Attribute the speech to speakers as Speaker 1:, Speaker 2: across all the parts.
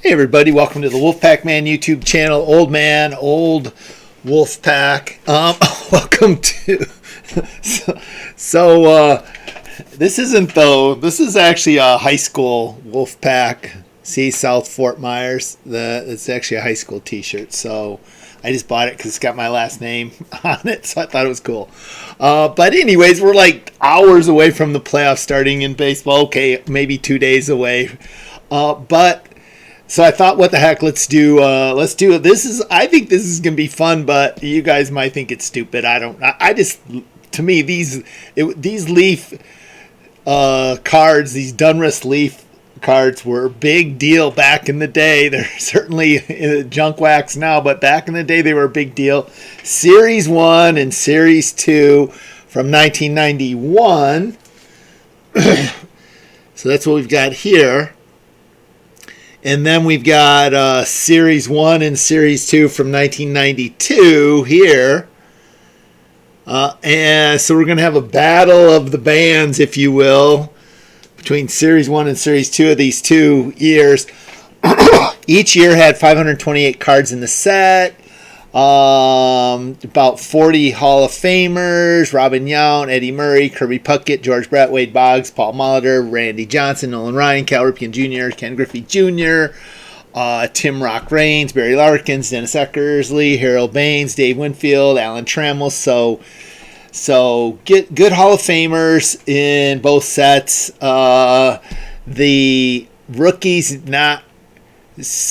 Speaker 1: Hey everybody, welcome to the Wolfpack Man YouTube channel. Old man, old Wolfpack. Welcome to. This isn't though. This is actually a high school Wolfpack. See, South Fort Myers. It's actually a high school T-shirt. So I just bought it because it's got my last name on it. So I thought it was cool. But anyways, we're like hours away from the playoffs starting in baseball. Okay, maybe 2 days away. So I thought, what the heck, let's do it. I think this is going to be fun, but you guys might think it's stupid. To me, these Leaf cards, these Donruss Leaf cards were a big deal back in the day. They're certainly junk wax now, but back in the day they were a big deal. Series 1 and Series 2 from 1991. So that's what we've got here. And then we've got Series 1 and Series 2 from 1992 here. And so we're going to have a battle of the bands, if you will, between Series 1 and Series 2 of these 2 years. Each year had 528 cards in the set. About 40 Hall of Famers: Robin Yount, Eddie Murray, Kirby Puckett, George Brett, Wade Boggs, Paul Molitor, Randy Johnson, Nolan Ryan, Cal Ripken Jr., Ken Griffey Jr., Tim Rock Raines, Barry Larkin, Dennis Eckersley, Harold Baines, Dave Winfield, Alan Trammell. So get good Hall of Famers in both sets. The rookies not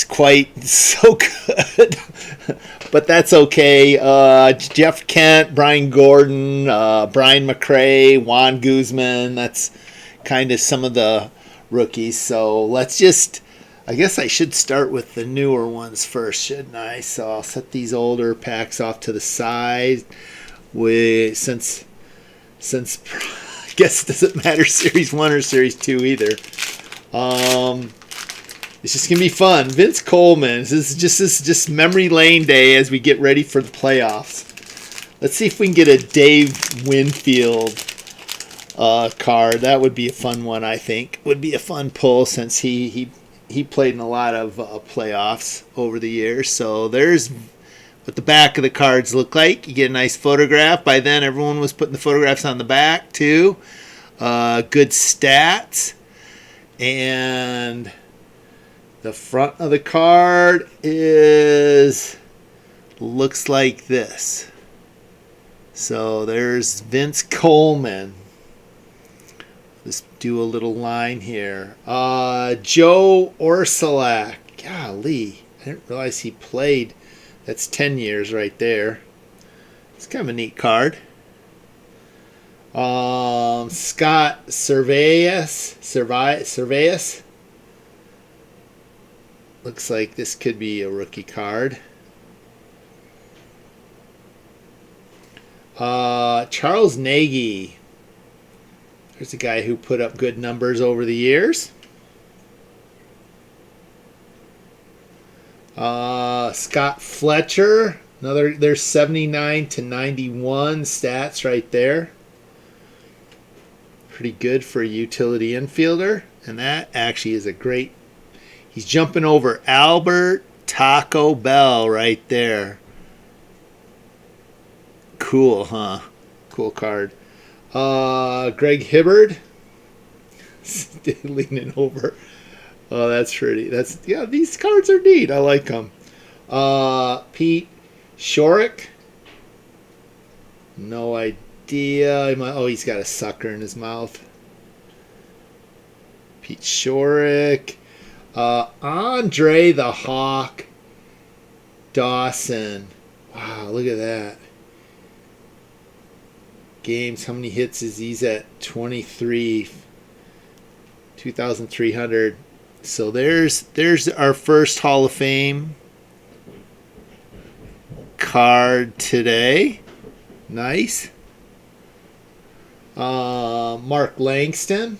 Speaker 1: quite so good, but that's okay. Jeff Kent, Brian Gordon, Brian McRae, Juan Guzman. That's kind of some of the rookies. So I guess I should start with the newer ones first, shouldn't I? So I'll set these older packs off to the side. Since I guess it doesn't matter Series 1 or Series 2 either. It's just gonna be fun. Vince Coleman. This is just memory lane day as we get ready for the playoffs. Let's see if we can get a Dave Winfield card. That would be a fun one. I think would be a fun pull since he played in a lot of playoffs over the years. So there's what the back of the cards look like. You get a nice photograph. By then, everyone was putting the photographs on the back too. Good stats. And the front of the card looks like this. So there's Vince Coleman. Let's do a little line here. Joe Orsulak. Golly, I didn't realize he played. That's 10 years right there. It's kind of a neat card. Scott Servais. Looks like this could be a rookie card. Charles Nagy. There's a guy who put up good numbers over the years. Scott Fletcher. There's 79 to 91 stats right there. Pretty good for a utility infielder. And that actually is a great. He's jumping over Albert Taco Bell right there. Cool, huh? Cool card. Greg Hibbard. Leaning over. Oh, that's pretty. These cards are neat. I like them. Pete Shorrock. No idea. He's got a sucker in his mouth. Pete Shorrock. Andre the Hawk Dawson. Wow, look at that. Games, how many hits is he's at? 23. 2,300. So there's our first Hall of Fame card today. Nice. Mark Langston.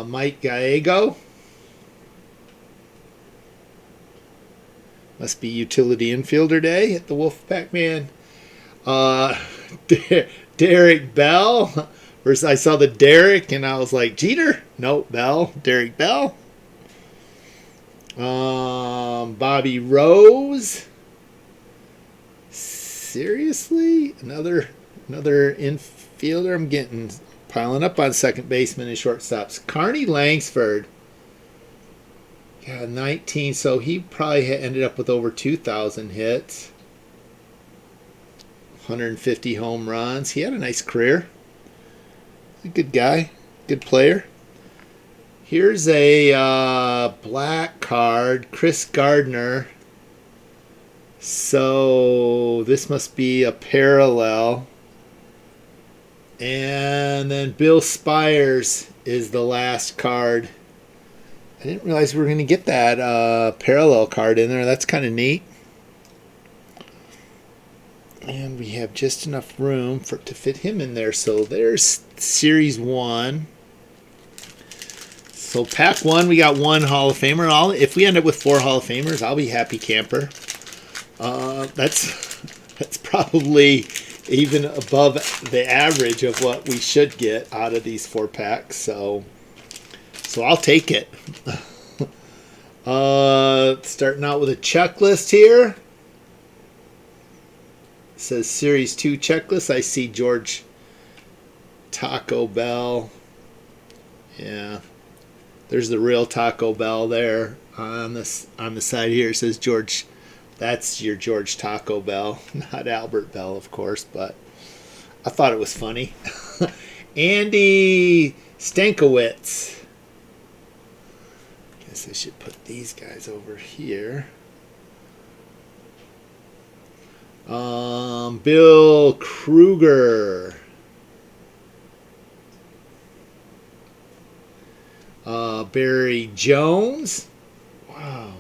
Speaker 1: Mike Gallego. Must be utility infielder day at the Wolfpack Man. Derek Bell First I saw the Derek, and I was like, Jeter? No, Bell. Derek Bell. Bobby Rose. Seriously? Another infielder? I'm getting piling up on second baseman and shortstops. Carney Langsford. Yeah, 19. So he probably ended up with over 2,000 hits. 150 home runs. He had a nice career. A good guy. Good player. Here's a black card. Chris Gardner. So this must be a parallel. And then Bill Spires is the last card. I didn't realize we were going to get that parallel card in there. That's kind of neat. And we have just enough room to fit him in there. So there's Series 1. So pack 1, we got 1 Hall of Famer. If we end up with 4 Hall of Famers, I'll be happy camper. That's probably even above the average of what we should get out of these 4 packs. So I'll take it. Starting out with a checklist here. It says Series 2 checklist. I see George Taco Bell. Yeah. There's the real Taco Bell there on the side here. It says George. That's your George Taco Bell, not Albert Bell, of course, but I thought it was funny. Andy Stankiewicz. Guess I should put these guys over here. Bill Kruger. Barry Jones. Wow.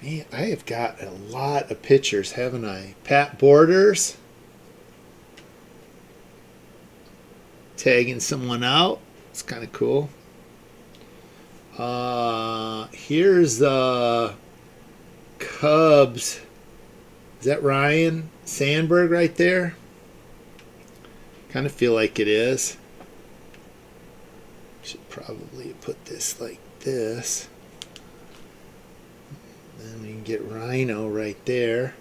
Speaker 1: Man, I have got a lot of pictures, haven't I? Pat Borders. Tagging someone out. It's kind of cool. Here's Cubs. Is that Ryan Sandberg right there? Kind of feel like it is. Should probably put this like this. Then we can get Rhino right there.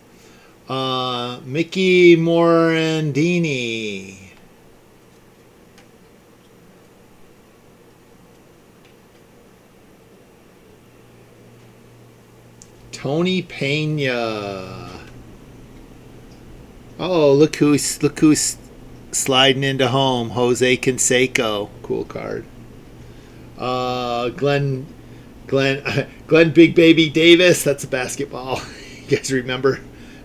Speaker 1: Mickey Morandini. Tony Pena. Oh, look who's sliding into home. Jose Canseco. Cool card. Glenn Big Baby Davis. That's a basketball. You guys remember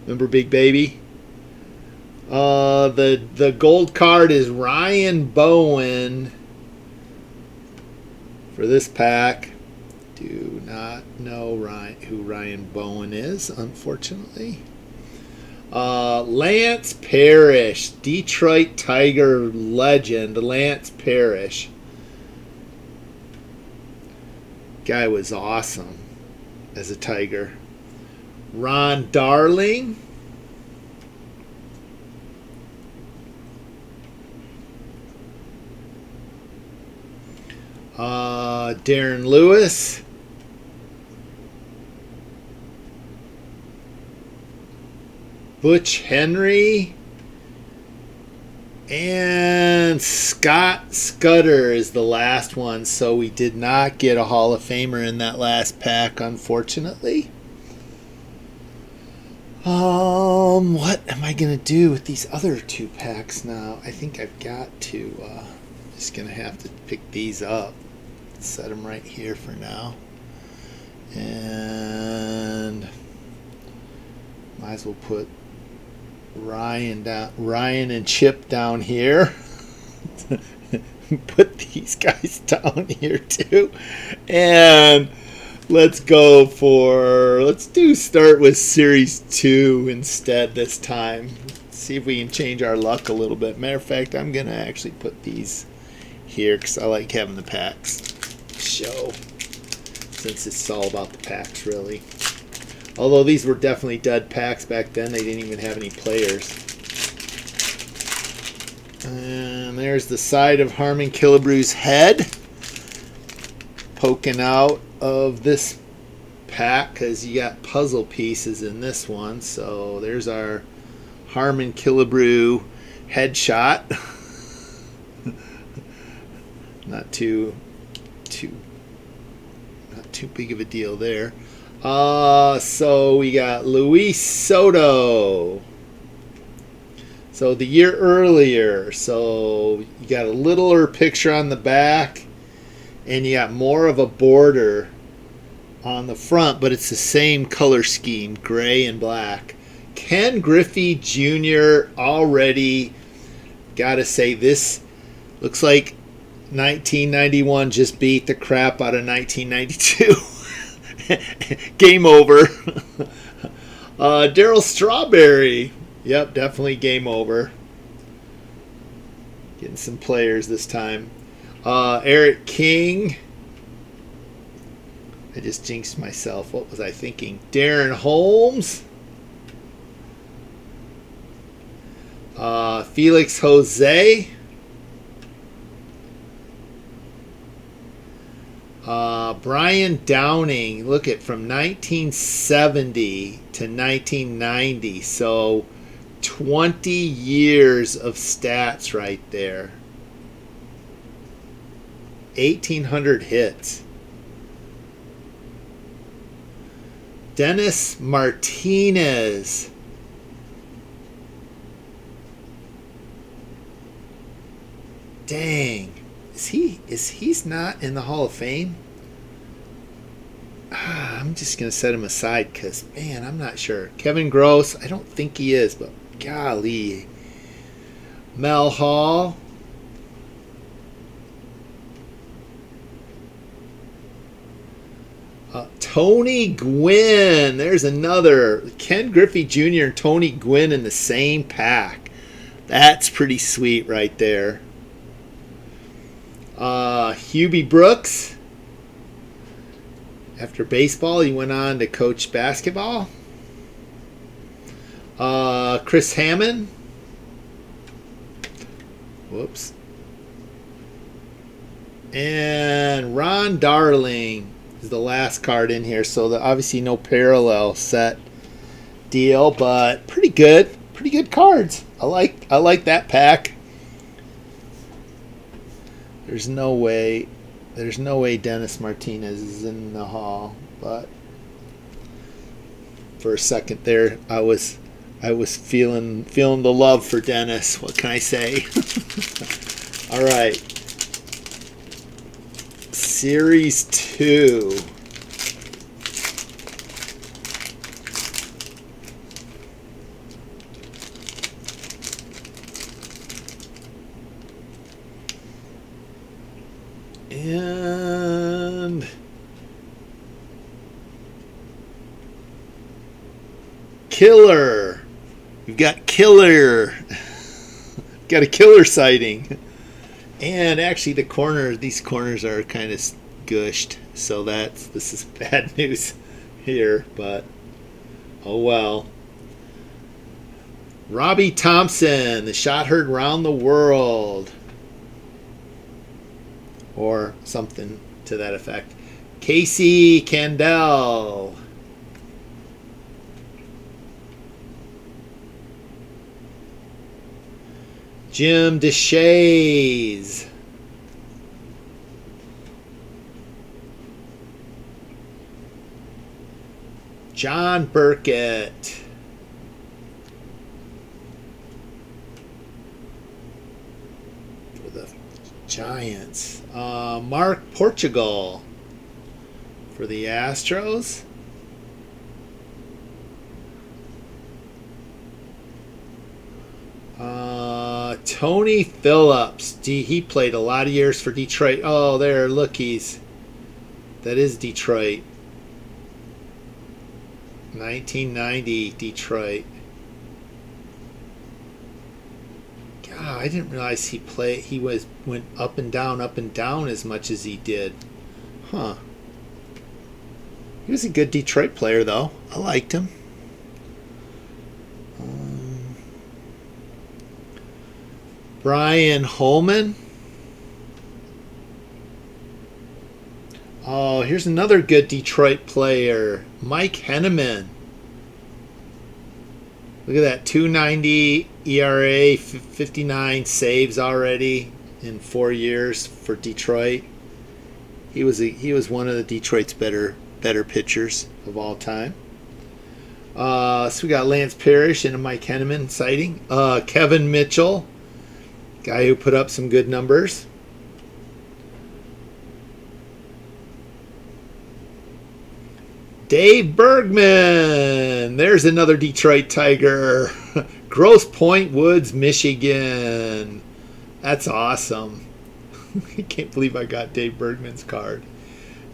Speaker 1: Big Baby? The gold card is Ryan Bowen for this pack. Do not know who Ryan Bowen is, unfortunately. Lance Parrish, Detroit Tiger legend. Lance Parrish. Guy was awesome as a Tiger. Ron Darling. Darren Lewis. Butch Henry. And Scott Scudder is the last one, so we did not get a Hall of Famer in that last pack, unfortunately. What am I going to do with these other 2 packs now? I think I've got to, just going to have to pick these up. Set them right here for now. And might as well put Ryan and Chip down here. Put these guys down here too. And let's start with Series 2 instead this time. See if we can change our luck a little bit. Matter of fact, I'm going to actually put these here because I like having the packs show, since it's all about the packs, really. Although these were definitely dud packs back then. They didn't even have any players. And there's the side of Harmon Killebrew's head poking out of this pack because you got puzzle pieces in this one. So there's our Harmon Killebrew headshot. Not too big of a deal there. So we got Luis Soto. So the year earlier. So you got a littler picture on the back, and you got more of a border on the front, but it's the same color scheme, gray and black. Ken Griffey Jr. already, gotta say, this looks like 1991 just beat the crap out of 1992. Game over. Darryl Strawberry. Yep, definitely game over. Getting some players this time. Eric King. I just jinxed myself. What was I thinking? Darren Holmes. Felix Jose. Brian Downing. Look at from 1970 to 1990. So 20 years of stats right there. 1,800 hits. Dennis Martinez. Dang. He's not in the Hall of Fame? I'm just going to set him aside because, man, I'm not sure. Kevin Gross, I don't think he is, but golly. Mel Hall. Tony Gwynn. There's another. Ken Griffey Jr. and Tony Gwynn in the same pack. That's pretty sweet right there. Hubie Brooks. After baseball, he went on to coach basketball. Chris Hammond. Whoops. And Ron Darling is the last card in here. So obviously no parallel set deal, but pretty good. Pretty good cards. I like that pack. There's no way Dennis Martinez is in the Hall, but for a second there I was feeling the love for Dennis. What can I say? All right. Series 2. And Killer. We've got Killer. Got a Killer sighting. And actually these corners are kind of gushed. So this is bad news here, but oh well. Robbie Thompson, the shot heard round the world. Or something to that effect. Casey Candell. Jim Deshays. John Burkett. For the Giants. Mark Portugal for the Astros. Tony Phillips. He played a lot of years for Detroit. Oh, there, look, that is Detroit. 1990 Detroit. God, I didn't realize he went up and down as much as he did. Huh. He was a good Detroit player, though. I liked him. Brian Holman. Oh, here's another good Detroit player, Mike Henneman. Look at that, 2.90 ERA, 59 saves already in 4 years for Detroit. He was one of the Detroit's better pitchers of all time. So we got Lance Parrish and a Mike Henneman sighting. Kevin Mitchell, guy who put up some good numbers. Dave Bergman. There's another Detroit Tiger. Grosse Pointe Woods, Michigan. That's awesome. I can't believe I got Dave Bergman's card.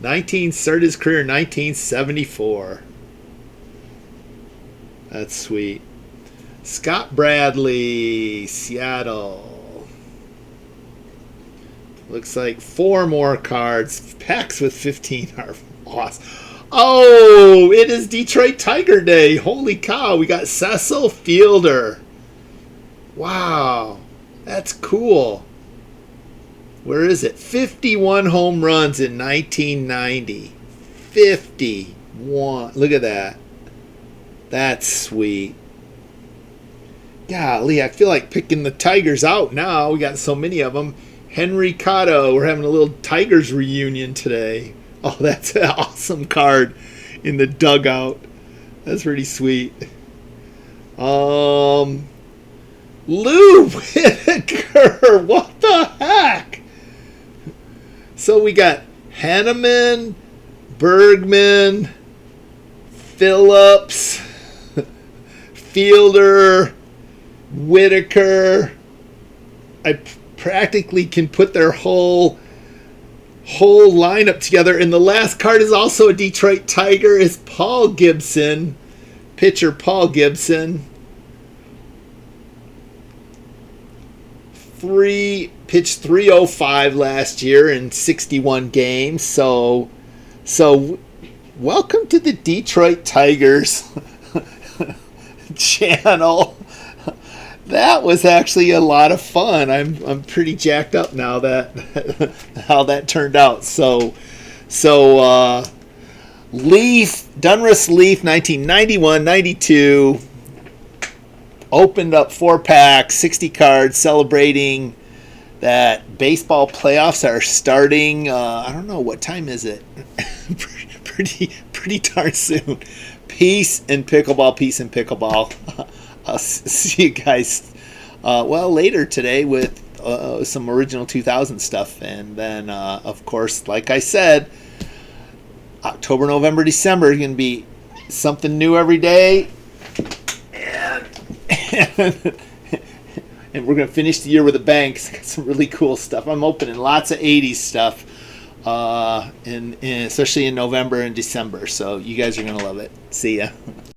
Speaker 1: Started his career in 1974. That's sweet. Scott Bradley, Seattle. Looks like 4 more cards. Packs with 15 are awesome. Oh, it is Detroit Tiger Day. Holy cow. We got Cecil Fielder. Wow. That's cool. Where is it? 51 home runs in 1990. 51. Look at that. That's sweet. Golly, I feel like picking the Tigers out now. We got so many of them. Henry Cotto. We're having a little Tigers reunion today. Oh, that's an awesome card in the dugout. That's pretty sweet. Lou Whitaker. What the heck? So we got Henneman, Bergman, Phillips, Fielder, Whitaker. I practically can put their whole lineup together. And the last card is also a Detroit Tiger. Is Paul Gibson, pitcher Paul Gibson. Pitched 305 last year in 61 games. So welcome to the Detroit Tigers channel. That was actually a lot of fun. I'm pretty jacked up now that how that turned out. So Donruss Leaf 1991-92 opened up 4-pack, 60 cards, celebrating that baseball playoffs are starting. I don't know, what time is it? pretty darn soon. Peace and pickleball. I'll see you guys later today with some original 2000 stuff. And then, of course, like I said, October, November, December is going to be something new every day. And we're going to finish the year with a bang. Got some really cool stuff. I'm opening lots of 80s stuff, and especially in November and December. So you guys are going to love it. See ya.